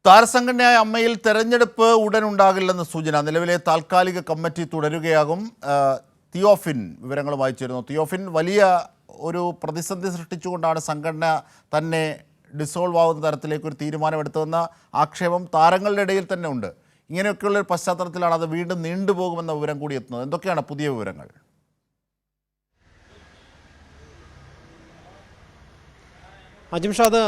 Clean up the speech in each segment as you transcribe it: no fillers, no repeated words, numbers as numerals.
താരസംഘടനയായ അമ്മയിൽ തെരഞ്ഞെടുപ്പ് ഉടൻ ഉണ്ടാകില്ലെന്ന് സൂചന. നിലവിലെ താൽക്കാലിക കമ്മിറ്റി തുടരുകയാകും. തിയോഫിൻ വിവരങ്ങളുമായി ചേരുന്നു. തിയോഫിൻ, വലിയ ഒരു പ്രതിസന്ധി സൃഷ്ടിച്ചുകൊണ്ടാണ് സംഘടന തന്നെ ഡിസോൾവ് ആവുന്ന തരത്തിലേക്ക് ഒരു തീരുമാനമെടുത്തതെന്ന ആക്ഷേപം താരങ്ങളുടെ ഇടയിൽ തന്നെ ഉണ്ട്. ഇങ്ങനെയൊക്കെയുള്ളൊരു പശ്ചാത്തലത്തിലാണ് അത് വീണ്ടും നീണ്ടുപോകുമെന്ന വിവരം കൂടി എത്തുന്നത്. എന്തൊക്കെയാണ് പുതിയ വിവരങ്ങൾ? അജിംഷാദ്,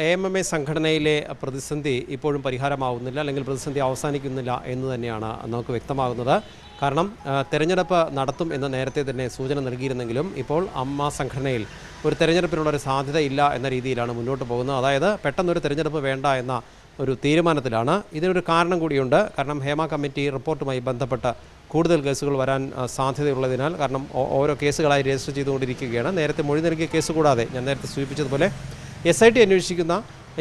AMMA സംഘടനയിലെ പ്രതിസന്ധി ഇപ്പോഴും പരിഹാരമാവുന്നില്ല, അല്ലെങ്കിൽ പ്രതിസന്ധി അവസാനിക്കുന്നില്ല എന്ന് തന്നെയാണ് നമുക്ക് വ്യക്തമാകുന്നത്. കാരണം തെരഞ്ഞെടുപ്പ് നടത്തും എന്ന് നേരത്തെ തന്നെ സൂചന നൽകിയിരുന്നെങ്കിലും ഇപ്പോൾ അമ്മ സംഘടനയിൽ ഒരു തെരഞ്ഞെടുപ്പിനുള്ള ഒരു സാധ്യതയില്ല എന്ന രീതിയിലാണ് മുന്നോട്ട് പോകുന്നത്. അതായത് പെട്ടെന്നൊരു തെരഞ്ഞെടുപ്പ് വേണ്ട എന്ന ഒരു തീരുമാനത്തിലാണ്. ഇതിനൊരു കാരണം കൂടിയുണ്ട്. കാരണം ഹേമ കമ്മിറ്റി റിപ്പോർട്ടുമായി ബന്ധപ്പെട്ട കൂടുതൽ കേസുകൾ വരാൻ സാധ്യതയുള്ളതിനാൽ, കാരണം ഓരോ കേസുകളായി രജിസ്റ്റർ ചെയ്തുകൊണ്ടിരിക്കുകയാണ്. നേരത്തെ മൊഴി നൽകിയ കേസ് കൂടാതെ ഞാൻ നേരത്തെ സൂചിപ്പിച്ചതുപോലെ SIT അന്വേഷിക്കുന്ന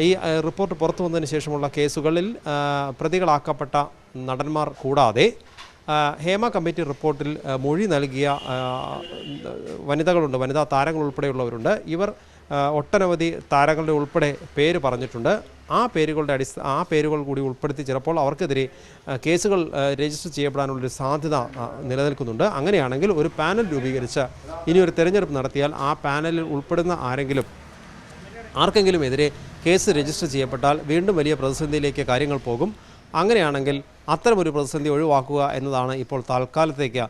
ഈ റിപ്പോർട്ട് പുറത്തു വന്നതിന് ശേഷമുള്ള കേസുകളിൽ പ്രതികളാക്കപ്പെട്ട നടന്മാർ കൂടാതെ ഹേമ കമ്മിറ്റി റിപ്പോർട്ടിൽ മൊഴി നൽകിയ വനിതകളുണ്ട്, വനിതാ താരങ്ങൾ ഉൾപ്പെടെയുള്ളവരുണ്ട്. ഇവർ ഒട്ടനവധി താരങ്ങളുടെ ഉൾപ്പെടെ പേര് പറഞ്ഞിട്ടുണ്ട്. ആ പേരുകൾ കൂടി ഉൾപ്പെടുത്തി ചിലപ്പോൾ അവർക്കെതിരെ കേസുകൾ രജിസ്റ്റർ ചെയ്യപ്പെടാനുള്ളൊരു സാധ്യത നിലനിൽക്കുന്നുണ്ട്. അങ്ങനെയാണെങ്കിൽ ഒരു പാനൽ രൂപീകരിച്ച് ഇനിയൊരു തെരഞ്ഞെടുപ്പ് നടത്തിയാൽ ആ പാനലിൽ ഉൾപ്പെടുന്ന ആർക്കെങ്കിലും എതിരെ കേസ് രജിസ്റ്റർ ചെയ്യപ്പെട്ടാൽ വീണ്ടും വലിയ പ്രതിസന്ധിയിലേക്ക് കാര്യങ്ങൾ പോകും. അങ്ങനെയാണെങ്കിൽ അത്തരമൊരു പ്രതിസന്ധി ഒഴിവാക്കുക എന്നതാണ് ഇപ്പോൾ തൽക്കാലത്തേക്ക്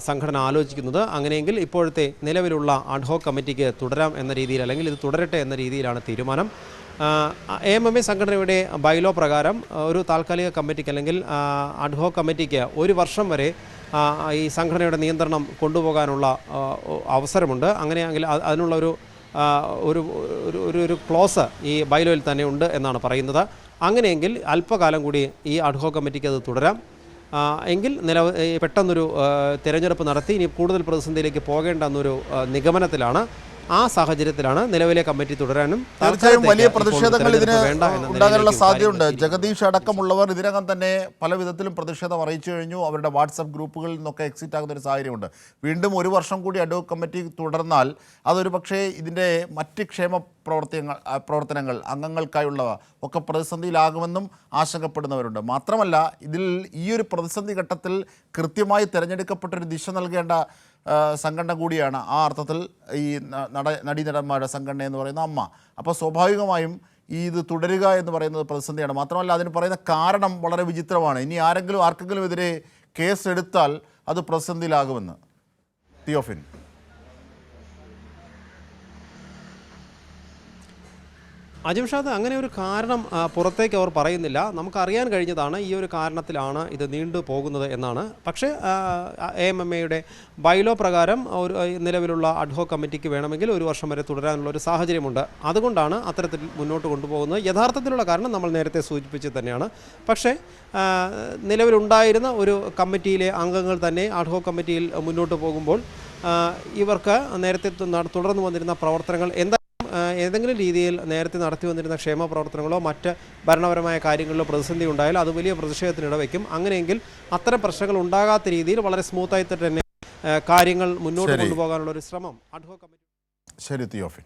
സംഘടന ആലോചിക്കുന്നത്. അങ്ങനെയെങ്കിൽ ഇപ്പോഴത്തെ നിലവിലുള്ള അഡ്ഹോക് കമ്മിറ്റിക്ക് തുടരാം എന്ന രീതിയിൽ, അല്ലെങ്കിൽ ഇത് തുടരട്ടെ എന്ന രീതിയിലാണ് തീരുമാനം. AMMA സംഘടനയുടെ ബൈലോ പ്രകാരം ഒരു താൽക്കാലിക കമ്മിറ്റിക്ക് അല്ലെങ്കിൽ അഡ്ഹോക് കമ്മിറ്റിക്ക് 1 വർഷം വരെ ഈ സംഘടനയുടെ നിയന്ത്രണം കൊണ്ടുപോകാനുള്ള അവസരമുണ്ട്. അങ്ങനെയെങ്കിൽ അതിനുള്ള ഒരു ക്ലോസ് ഈ ബൈലോയിൽ തന്നെ ഉണ്ട് എന്നാണ് പറയുന്നത്. അങ്ങനെയെങ്കിൽ അല്പകാലം കൂടി ഈ അഡ്ഹോക് കമ്മിറ്റിക്ക് അത് തുടരാം. എങ്കിൽ പെട്ടെന്നൊരു തിരഞ്ഞെടുപ്പ് നടത്തി ഇനി കൂടുതൽ പ്രതിസന്ധിയിലേക്ക് പോകേണ്ട എന്നൊരു നിഗമനത്തിലാണ്. ആ സാഹചര്യത്തിലാണ് നിലവിലെ കമ്മിറ്റി തുടരാനും തീർച്ചയായും വലിയ പ്രതിഷേധങ്ങൾ ഇതിന് ഉണ്ടാകാനുള്ള സാധ്യതയുണ്ട്. ജഗദീഷ് അടക്കമുള്ളവർ ഇതിനകം തന്നെ പല വിധത്തിലും പ്രതിഷേധം അറിയിച്ചു കഴിഞ്ഞു. അവരുടെ വാട്സപ്പ് ഗ്രൂപ്പുകളിൽ നിന്നൊക്കെ എക്സിറ്റ് ആകുന്ന ഒരു സാഹചര്യമുണ്ട്. വീണ്ടും 1 വർഷം കൂടി അഡ്ഹോക് കമ്മിറ്റി തുടർന്നാൽ അതൊരു പക്ഷേ ഇതിൻ്റെ മറ്റ് ക്ഷേമ പ്രവർത്തനങ്ങൾ അംഗങ്ങൾക്കായുള്ളവ ഒക്കെ പ്രതിസന്ധിയിലാകുമെന്നും ആശങ്കപ്പെടുന്നവരുണ്ട്. മാത്രമല്ല, ഇതിൽ ഈ ഒരു പ്രതിസന്ധി ഘട്ടത്തിൽ കൃത്യമായി തിരഞ്ഞെടുക്കപ്പെട്ടൊരു ദിശ നൽകേണ്ട സംഘടന കൂടിയാണ് ആ അർത്ഥത്തിൽ ഈ നടീനടന്മാരുടെ സംഘടന എന്ന് പറയുന്ന അമ്മ. അപ്പോൾ സ്വാഭാവികമായും ഇത് തുടരുക എന്ന് പറയുന്നത് പ്രതിസന്ധിയാണ്. മാത്രമല്ല, അതിന് പറയുന്ന കാരണം വളരെ വിചിത്രമാണ്. ഇനി ആർക്കെങ്കിലും എതിരെ കേസ് എടുത്താൽ അത് പ്രതിസന്ധിയിലാകുമെന്ന്. തിയോഫിൻ, അജിംഷാദ്, അങ്ങനെ ഒരു കാരണം പുറത്തേക്ക് അവർ പറയുന്നില്ല. നമുക്കറിയാൻ കഴിഞ്ഞതാണ് ഈ ഒരു കാരണത്തിലാണ് ഇത് നീണ്ടു പോകുന്നത് എന്നാണ്. പക്ഷേ AMMA ബൈലോ പ്രകാരം നിലവിലുള്ള അഡ്ഹോക് കമ്മിറ്റിക്ക് വേണമെങ്കിൽ 1 വർഷം വരെ തുടരാനുള്ള ഒരു സാഹചര്യമുണ്ട്. അതുകൊണ്ടാണ് അത്തരത്തിൽ മുന്നോട്ട് കൊണ്ടുപോകുന്നത്. യഥാർത്ഥത്തിലുള്ള കാരണം നമ്മൾ നേരത്തെ സൂചിപ്പിച്ചത് തന്നെയാണ്. പക്ഷേ നിലവിലുണ്ടായിരുന്ന ഒരു കമ്മിറ്റിയിലെ അംഗങ്ങൾ തന്നെ അഡ്ഹോക് കമ്മിറ്റിയിൽ മുന്നോട്ട് പോകുമ്പോൾ ഇവർക്ക് നേരത്തെ തുടർന്നു വന്നിരുന്ന പ്രവർത്തനങ്ങൾ ഏതെങ്കിലും രീതിയിൽ നേരത്തെ നടത്തി വന്നിരുന്ന ക്ഷേമ പ്രവർത്തനങ്ങളോ മറ്റ് ഭരണപരമായ കാര്യങ്ങളിലോ പ്രതിസന്ധി ഉണ്ടായാൽ അത് വലിയ പ്രതിഷേധത്തിന് ഇടവയ്ക്കും. അങ്ങനെയെങ്കിൽ അത്തരം പ്രശ്നങ്ങൾ ഉണ്ടാകാത്ത രീതിയിൽ വളരെ സ്മൂത്തായിട്ട് തന്നെ കാര്യങ്ങൾ മുന്നോട്ട് കൊണ്ടുപോകാനുള്ള ഒരു ശ്രമം അഡ്ഹോക് കമ്മിറ്റി. ശരി തിയോഫിൻ.